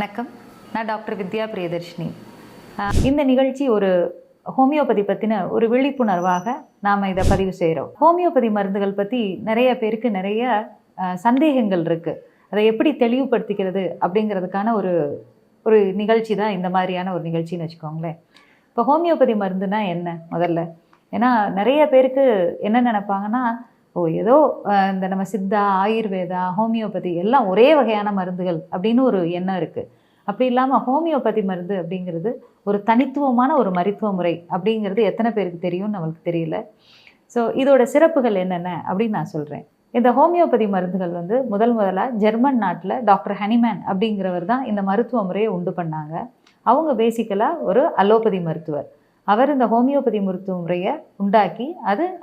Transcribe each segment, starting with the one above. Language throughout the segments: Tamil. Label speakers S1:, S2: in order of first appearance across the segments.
S1: வணக்கம். நான் டாக்டர் வித்யா பிரியதர்ஷினி. இந்த நிகழ்ச்சி ஒரு ஹோமியோபதி பற்றின ஒரு விழிப்புணர்வாக நாம் இதை பதிவு செய்கிறோம். ஹோமியோபதி மருந்துகள் பற்றி நிறைய பேருக்கு நிறைய சந்தேகங்கள் இருக்குது. அதை எப்படி தெளிவுபடுத்திக்கிறது அப்படிங்கிறதுக்கான ஒரு ஒரு நிகழ்ச்சி தான் இந்த மாதிரியான ஒரு நிகழ்ச்சின்னு வச்சுக்கோங்களேன். இப்போ ஹோமியோபதி மருந்துனா என்ன முதல்ல? ஏன்னா நிறைய பேருக்கு என்ன நினைப்பாங்கன்னா, ஏதோ இந்த நம்ம சித்தா, ஆயுர்வேதா, ஹோமியோபதி எல்லாம் ஒரே வகையான மருந்துகள் அப்படின்னு ஒரு எண்ணம் இருக்குது. அப்படி இல்லாமல் ஹோமியோபதி மருந்து அப்படிங்கிறது ஒரு தனித்துவமான ஒரு மருத்துவ முறை அப்படிங்கிறது எத்தனை பேருக்கு தெரியும்னு நம்மளுக்கு தெரியல. ஸோ இதோட சிறப்புகள் என்னென்ன அப்படின்னு நான் சொல்கிறேன். இந்த ஹோமியோபதி மருந்துகள் முதலாக ஜெர்மன் நாட்டில் டாக்டர் ஹனிமேன் அப்படிங்கிறவர் தான் இந்த மருத்துவ முறையை உண்டு பண்ணாங்க. அவங்க பேசிக்கலாக ஒரு அலோபதி மருத்துவர். அவர் இந்த ஹோமியோபதி மருத்துவ முறையை உண்டாக்கி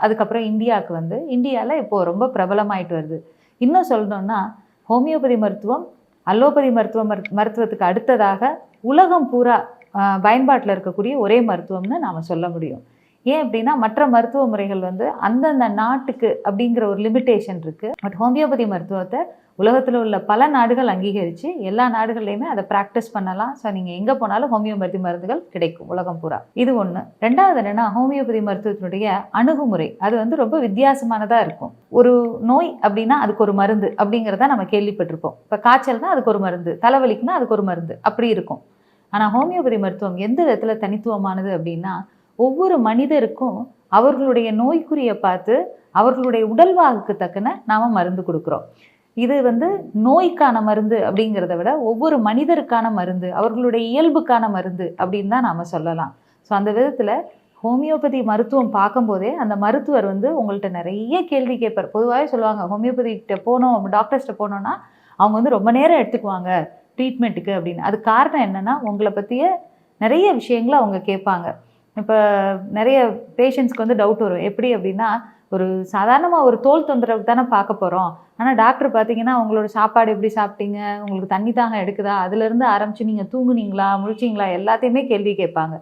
S1: அதுக்கப்புறம் இந்தியாவுக்கு இந்தியாவில் இப்போது ரொம்ப பிரபலமாயிட்டு வருது. இன்னும் சொல்லணும்னா ஹோமியோபதி மருத்துவம் அலோபதி மருத்துவத்துக்கு அடுத்ததாக உலகம் பூரா பயன்பாட்டில் இருக்கக்கூடிய ஒரே மருத்துவம்னு நாம் சொல்ல முடியும். ஏன் அப்படின்னா மற்ற மருத்துவ முறைகள் அந்தந்த நாட்டுக்கு அப்படிங்கிற ஒரு லிமிட்டேஷன் இருக்குது. பட் ஹோமியோபதி மருத்துவத்தை உலகத்தில் உள்ள பல நாடுகள் அங்கீகரித்து எல்லா நாடுகள்லையுமே அதை ப்ராக்டிஸ் பண்ணலாம். ஸோ நீங்கள் எங்கே போனாலும் ஹோமியோபதி மருந்துகள் கிடைக்கும் உலகம் பூரா. இது ஒன்று. ரெண்டாவது என்னென்னா ஹோமியோபதி மருத்துவத்தினுடைய அணுகுமுறை அது ரொம்ப வித்தியாசமானதாக இருக்கும். ஒரு நோய் அப்படின்னா அதுக்கு ஒரு மருந்து அப்படிங்கிறத நம்ம கேள்விப்பட்டிருப்போம். இப்போ காய்ச்சல்னா அதுக்கு ஒரு மருந்து, தலைவலிக்குன்னா அதுக்கு ஒரு மருந்து, அப்படி இருக்கும். ஆனால் ஹோமியோபதி மருத்துவம் எந்த விதத்தில் தனித்துவமானது அப்படின்னா ஒவ்வொரு மனிதருக்கும் அவர்களுடைய நோய்க்குறியை பார்த்து அவர்களுடைய உடல்வாகுக்கு தக்கன நாம் மருந்து கொடுக்குறோம். இது நோய்க்கான மருந்து அப்படிங்கிறத விட ஒவ்வொரு மனிதருக்கான மருந்து, அவர்களுடைய இயல்புக்கான மருந்து அப்படின்னு தான் நாம் சொல்லலாம். ஸோ அந்த விதத்தில் ஹோமியோபதி மருத்துவம் பார்க்கும்போதே அந்த மருத்துவர் உங்கள்கிட்ட நிறைய கேள்வி கேட்பார். பொதுவாகவே சொல்லுவாங்க, ஹோமியோபதிக்கிட்ட போனோம், டாக்டர்ஸ்கிட்ட போனோன்னா அவங்க ரொம்ப நேரம் எடுத்துக்குவாங்க ட்ரீட்மெண்ட்டுக்கு அப்படின்னு. அது காரணம் என்னென்னா உங்களை பற்றிய நிறைய விஷயங்களை அவங்க கேட்பாங்க. இப்போ நிறைய பேஷண்ட்ஸ்க்கு டவுட் வரும். எப்படி அப்படின்னா, ஒரு சாதாரணமாக ஒரு தோல் தொந்தரவு தானே பார்க்க போகிறோம். ஆனால் டாக்டர் பார்த்தீங்கன்னா உங்களோட சாப்பாடு எப்படி சாப்பிட்டீங்க, உங்களுக்கு தண்ணி தாகம் எடுக்குதா, அதுலேருந்து ஆரம்பித்து நீங்கள் தூங்குனீங்களா, முழிச்சிங்களா, எல்லாத்தையுமே கேள்வி கேட்பாங்க.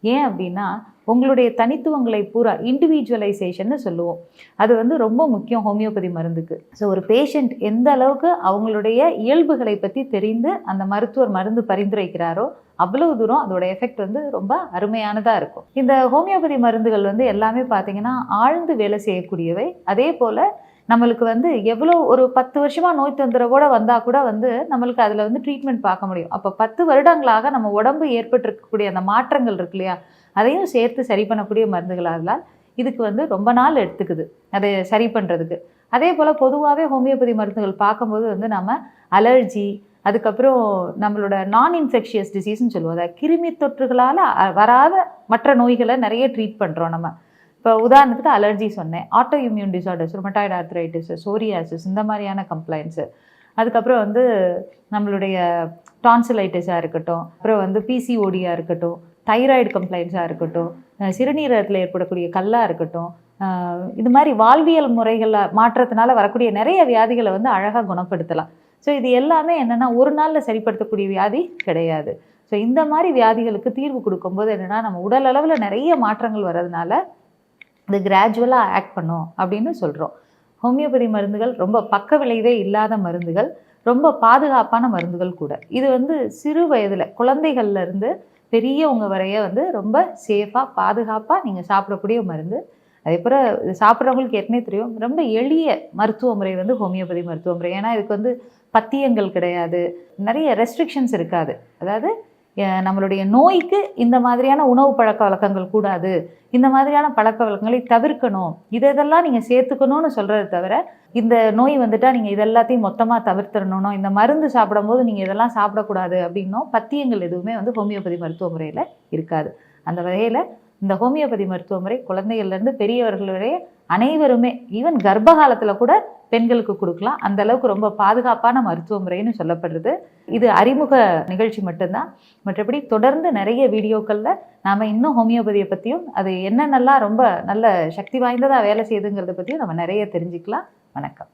S1: ஏன் அப்படின்னா உங்களுடைய தனித்துவங்களை பூரா இண்டிவிஜுவலைசேஷன்னு சொல்லுவோம். அது ரொம்ப முக்கியம் ஹோமியோபதி மருந்துக்கு. ஸோ ஒரு பேஷண்ட் எந்த அளவுக்கு அவங்களுடைய இயல்புகளை பற்றி தெரிந்து அந்த மருத்துவர் மருந்து பரிந்துரைக்கிறாரோ அவ்வளவு தூரம் அதோட எஃபெக்ட் ரொம்ப அருமையானதாக இருக்கும். இந்த ஹோமியோபதி மருந்துகள் எல்லாமே பார்த்தீங்கன்னா ஆழ்ந்து வேலை செய்யக்கூடியவை. அதே போல் நம்மளுக்கு எவ்வளோ ஒரு 10 வருஷமாக நோய் தொந்தரவோடு வந்தால் கூட நம்மளுக்கு அதில் ட்ரீட்மெண்ட் பார்க்க முடியும். அப்போ 10 வருடங்களாக நம்ம உடம்பு ஏற்பட்டிருக்கக்கூடிய அந்த மாற்றங்கள் இருக்கு இல்லையா, அதையும் சேர்த்து சரி பண்ணக்கூடிய மருந்துகளால் இதுக்கு ரொம்ப நாள் எடுத்துக்குது அதை சரி பண்ணுறதுக்கு. அதே போல் பொதுவாகவே ஹோமியோபதி மருந்துகள் பார்க்கும்போது நம்ம அலர்ஜி, அதுக்கப்புறம் நம்மளோட நான் இன்ஃபெக்ஷியஸ் டிசீஸ்ன்னு சொல்லுவோம். அதை கிருமி தொற்றுகளால் வராத மற்ற நோய்களை நிறைய ட்ரீட் பண்ணுறோம் நம்ம. இப்போ உதாரணத்துக்கு அலர்ஜி சொன்னேன், auto immune disorders, rheumatoid arthritis, psoriasis, இந்த மாதிரியான கம்ப்ளைண்ட்ஸு. அதுக்கப்புறம் நம்மளுடைய டான்சிலைட்டிஸாக இருக்கட்டும், அப்புறம் பிசிஓடியாக இருக்கட்டும், தைராய்டு கம்ப்ளைண்ட்ஸாக இருக்கட்டும், சிறுநீரகத்தில் ஏற்படக்கூடிய கல்லாக இருக்கட்டும், இது மாதிரி வாழ்வியல் முறைகளில் மாற்றத்தினால வரக்கூடிய நிறைய வியாதிகளை அழகாக குணப்படுத்தலாம். ஸோ இது எல்லாமே என்னென்னா ஒரு நாளில் சரிப்படுத்தக்கூடிய வியாதி கிடையாது. ஸோ இந்த மாதிரி வியாதிகளுக்கு தீர்வு கொடுக்கும்போது என்னென்னா நம்ம உடல் அளவில் நிறைய மாற்றங்கள் வர்றதுனால இது கிராஜுவலாக ஆக்ட் பண்ணும் அப்படின்னு சொல்கிறோம். ஹோமியோபதி மருந்துகள் ரொம்ப பக்க விளைவே இல்லாத மருந்துகள், ரொம்ப பாதுகாப்பான மருந்துகள் கூட. இது சிறு வயதில் குழந்தைகள்லேருந்து பெரியவங்க வரைய ரொம்ப சேஃபாக பாதுகாப்பாக நீங்கள் சாப்பிடக்கூடிய மருந்து. அதே போல் இது சாப்பிட்றவங்களுக்கு ஏற்கனவே தெரியும், ரொம்ப எளிய மருத்துவ முறை ஹோமியோபதி மருத்துவ முறை. ஏன்னா இதுக்கு பத்தியங்கள் கிடையாது, நிறைய ரெஸ்ட்ரிக்ஷன்ஸ் இருக்காது. அதாவது நம்மளுடைய நோய்க்கு இந்த மாதிரியான உணவு பழக்க வழக்கங்கள் கூடாது, இந்த மாதிரியான பழக்க வழக்கங்களை தவிர்க்கணும், இதெல்லாம் நீங்கள் சேர்த்துக்கணும்னு சொல்கிறத தவிர இந்த நோய் வந்துட்டால் நீங்கள் இதெல்லாத்தையும் மொத்தமாக தவிர்த்துடணும், இந்த மருந்து சாப்பிடும்போது நீங்கள் இதெல்லாம் சாப்பிடக்கூடாது அப்படின்னும் பத்தியங்கள் எதுவுமே ஹோமியோபதி மருத்துவ முறையில் இருக்காது. அந்த வகையில் இந்த ஹோமியோபதி மருத்துவ முறை குழந்தைகள்லேருந்து பெரியவர்கள் வரைய அனைவருமே, ஈவன் கர்ப்ப காலத்தில் கூட பெண்களுக்கு கொடுக்கலாம். அந்த அளவுக்கு ரொம்ப பாதுகாப்பான மருத்துவ முறைன்னு சொல்லப்படுறது. இது அறிமுக நிகழ்ச்சி மட்டும்தான். மற்றபடி தொடர்ந்து நிறைய வீடியோக்களில் நாம் இன்னும் ஹோமியோபதியை பற்றியும் அது என்னென்னலாம் ரொம்ப நல்ல சக்தி வாய்ந்ததாக வேலை செய்யுதுங்கிறத பற்றியும் நம்ம நிறைய தெரிஞ்சுக்கலாம். வணக்கம்.